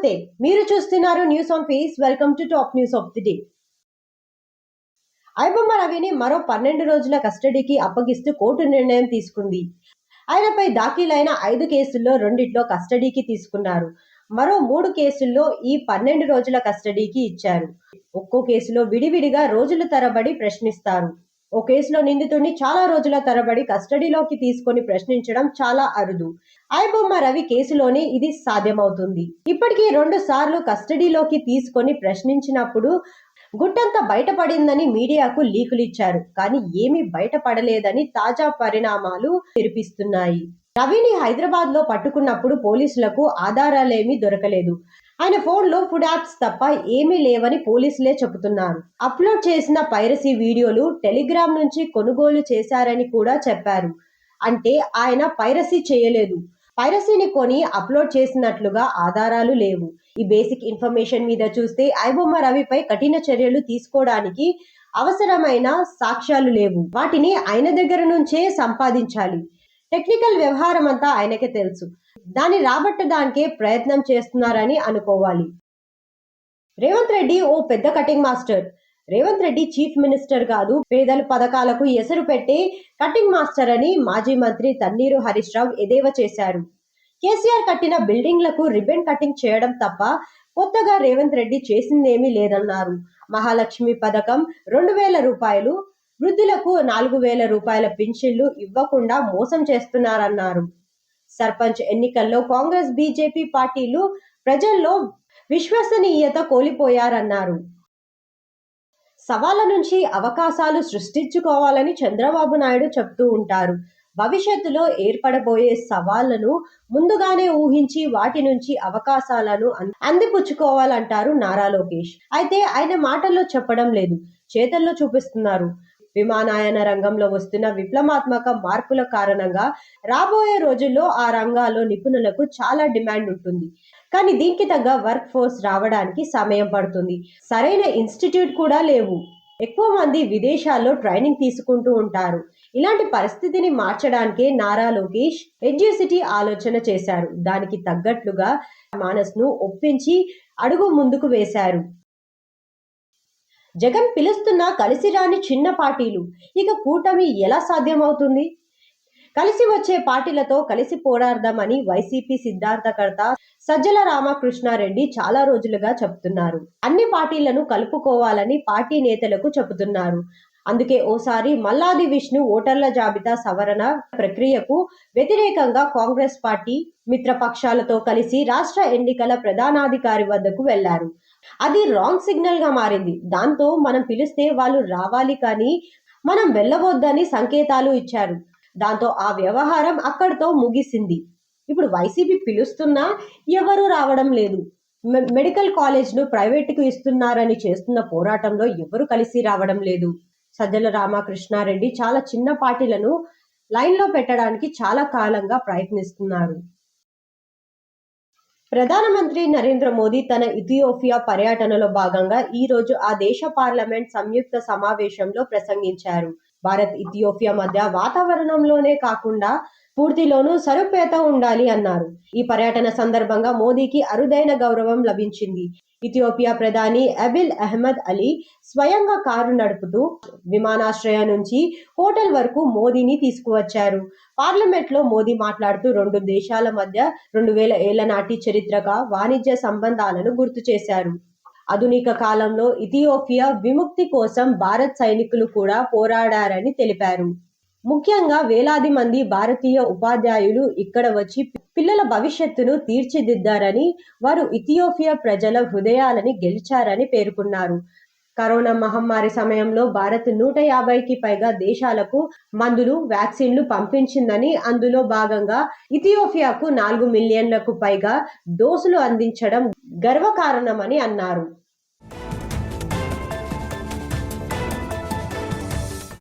నమస్తే, మీరు చూస్తున్నారు news on face. Welcome to top news of the day. IBomma రవిని మరో 12 రోజుల కస్టడీకి అప్పగిస్తూ కోర్టు నిర్ణయం తీసుకుంది. ఆయనపై దాఖలైన 5 కేసుల్లో 2 కస్టడీకి తీసుకున్నారు. మరో 3 కేసుల్లో ఈ 12 రోజుల కస్టడీకి ఇచ్చారు. ఒక్కో కేసులో విడివిడిగా రోజుల తరబడి ప్రశ్నిస్తారు. ఓ కేసులో నిందితుడిని చాలా రోజుల తరబడి కస్టడీలోకి తీసుకొని ప్రశ్నించడం చాలా అరుదు. ఐబొమ్మ రవి కేసులోనే ఇది సాధ్యమవుతుంది. ఇప్పటికీ 2 సార్లు కస్టడీలోకి తీసుకొని ప్రశ్నించినప్పుడు గుట్టంతా బయటపడిందని మీడియాకు లీకులిచ్చారు. కానీ ఏమీ బయటపడలేదని తాజా పరిణామాలు నిరూపిస్తున్నాయి. రవిని హైదరాబాద్ లో పట్టుకున్నప్పుడు పోలీసులకు ఆధారాలేమీ దొరకలేదు. ఆయన ఫోన్లో ఫుడ్ యాప్స్ తప్ప ఏమీ లేవని పోలీసులే చెబుతున్నారు. అప్లోడ్ చేసిన పైరసీ వీడియోలు టెలిగ్రామ్ నుంచి కొనుగోలు చేశారని కూడా చెప్పారు. అంటే ఆయన పైరసీ చేయలేదు. పైరసీని కొని అప్లోడ్ చేసినట్లుగా ఆధారాలు లేవు. ఈ బేసిక్ ఇన్ఫర్మేషన్ మీద చూస్తే ఐబొమ్మ రవిపై కఠిన చర్యలు తీసుకోవడానికి అవసరమైన సాక్ష్యాలు లేవు. వాటిని ఆయన దగ్గర నుంచే సంపాదించాలి. టెక్నికల్ వ్యవహారం అంతా ఆయనకే తెలుసు. దాన్ని రాబట్టడానికే ప్రయత్నం చేస్తున్నారని అనుకోవాలి. రేవంత్ రెడ్డి ఓ పెద్ద cutting master. Revanth Reddy chief minister కాదు, పేదల పథకాలకు ఎసరు పెట్టే కటింగ్ మాస్టర్ అని మాజీ మంత్రి తన్నీరు హరీష్ రావు ఎద్దేవా చేశారు. కేసీఆర్ కట్టిన బిల్డింగ్లకు రిబన్ కటింగ్ చేయడం తప్ప కొత్తగా రేవంత్ రెడ్డి చేసిందేమీ లేదన్నారు. మహాలక్ష్మి పథకం 2,000 రూపాయలు, వృద్ధులకు 4,000 రూపాయల పింఛన్లు ఇవ్వకుండా మోసం చేస్తున్నారన్నారు. సర్పంచ్ ఎన్నికల్లో కాంగ్రెస్ బీజేపీ పార్టీలు ప్రజల్లో విశ్వసనీయత కోల్పోయారన్నారు. సవాళ్ల నుంచి అవకాశాలు సృష్టించుకోవాలని చంద్రబాబు నాయుడు చెప్తూ ఉంటారు. భవిష్యత్తులో ఏర్పడబోయే సవాళ్లను ముందుగానే ఊహించి వాటి నుంచి అవకాశాలను అందిపుచ్చుకోవాలంటారు నారా లోకేష్. అయితే ఆయన మాటల్లో చెప్పడం లేదు, చేతల్లో చూపిస్తున్నారు. విమానయాన రంగంలో వస్తున్న విప్లవాత్మక మార్పుల కారణంగా రాబోయే రోజుల్లో ఆ రంగాల్లో నిపుణులకు చాలా డిమాండ్ ఉంటుంది. కానీ దీనికి తగ్గ వర్క్ ఫోర్స్ రావడానికి సమయం పడుతుంది. సరైన ఇన్స్టిట్యూట్ కూడా లేవు. ఎక్కువ మంది విదేశాల్లో ట్రైనింగ్ తీసుకుంటూ ఉంటారు. ఇలాంటి పరిస్థితిని మార్చడానికే నారా లోకేష్ ఎడ్యుసిటీ ఆలోచన చేశారు. దానికి తగ్గట్లుగా మానస్ను ఒప్పించి అడుగు ముందుకు వేశారు. జగన్ పిలుస్తున్న కలిసి రాని చిన్న పార్టీలు, ఇక కూటమి ఎలా సాధ్యమవుతుంది? కలిసి వచ్చే పార్టీలతో కలిసి పోరాడదామని వైసీపీ సిద్ధాంతకర్త సజ్జల రామకృష్ణారెడ్డి చాలా రోజులుగా చెబుతున్నారు. అన్ని పార్టీలను కలుపుకోవాలని పార్టీ నేతలకు చెబుతున్నారు. అందుకే ఓసారి మల్లాది విష్ణు ఓటర్ల జాబితా సవరణ ప్రక్రియకు వ్యతిరేకంగా కాంగ్రెస్ పార్టీ మిత్రపక్షాలతో కలిసి రాష్ట్ర ఎన్నికల ప్రధానాధికారి వద్దకు వెళ్లారు. అది రాంగ్ సిగ్నల్ గా మారింది. దాంతో మనం పిలిస్తే వాళ్ళు రావాలి కానీ మనం వెళ్ళవద్దని సంకేతాలు ఇచ్చారు. దాంతో ఆ వ్యవహారం అక్కడితో ముగిసింది. ఇప్పుడు వైసీపీ పిలుస్తున్నా ఎవరూ రావడం లేదు. మెడికల్ కాలేజ్ను ప్రైవేటుకు ఇస్తున్నారని చేస్తున్న పోరాటంలో ఎవరు కలిసి రావడం లేదు. సజ్జల రామకృష్ణారెడ్డి చాలా చిన్న పార్టీలను లైన్లో పెట్టడానికి చాలా కాలంగా ప్రయత్నిస్తున్నారు. ప్రధానమంత్రి నరేంద్ర మోదీ తన ఇథియోపియా పర్యటనలో భాగంగా ఈ రోజు ఆ దేశ పార్లమెంట్ సంయుక్త సమావేశంలో ప్రసంగించారు. భారత్ ఇథియోపియా మధ్య వాతావరణంలోనే కాకుండా పూర్తిలోనూ సరుపేత ఉండాలి అన్నారు. ఈ పర్యటన సందర్భంగా మోదీకి అరుదైన గౌరవం లభించింది. ఇథియోపియా ప్రధాని అబిల్ అహ్మద్ అలీ స్వయంగా కారు నడుపుతూ విమానాశ్రయం నుంచి హోటల్ వరకు మోదీని తీసుకువచ్చారు. పార్లమెంట్ లో మోదీ మాట్లాడుతూ 2 దేశాల మధ్య 2000 ఏళ్ల నాటి చారిత్రక వాణిజ్య సంబంధాలను గుర్తు చేశారు. ఆధునిక కాలంలో ఇథియోపియా విముక్తి కోసం భారత్ సైనికులు కూడా పోరాడారని తెలిపారు. ముఖ్యంగా వేలాది మంది భారతీయ ఉపాధ్యాయులు ఇక్కడ వచ్చి పిల్లల భవిష్యత్తును తీర్చిదిద్దారని, వారు ఇథియోపియా ప్రజల హృదయాలని గెలిచారని పేర్కొన్నారు. కరోనా మహమ్మారి సమయంలో భారత్ 150కి పైగా దేశాలకు మందులు, వ్యాక్సిన్లు పంపించిందని, అందులో భాగంగా ఇథియోపియాకు 4 మిలియన్లకు పైగా డోసులు అందించడం గర్వకారణమని అన్నారు.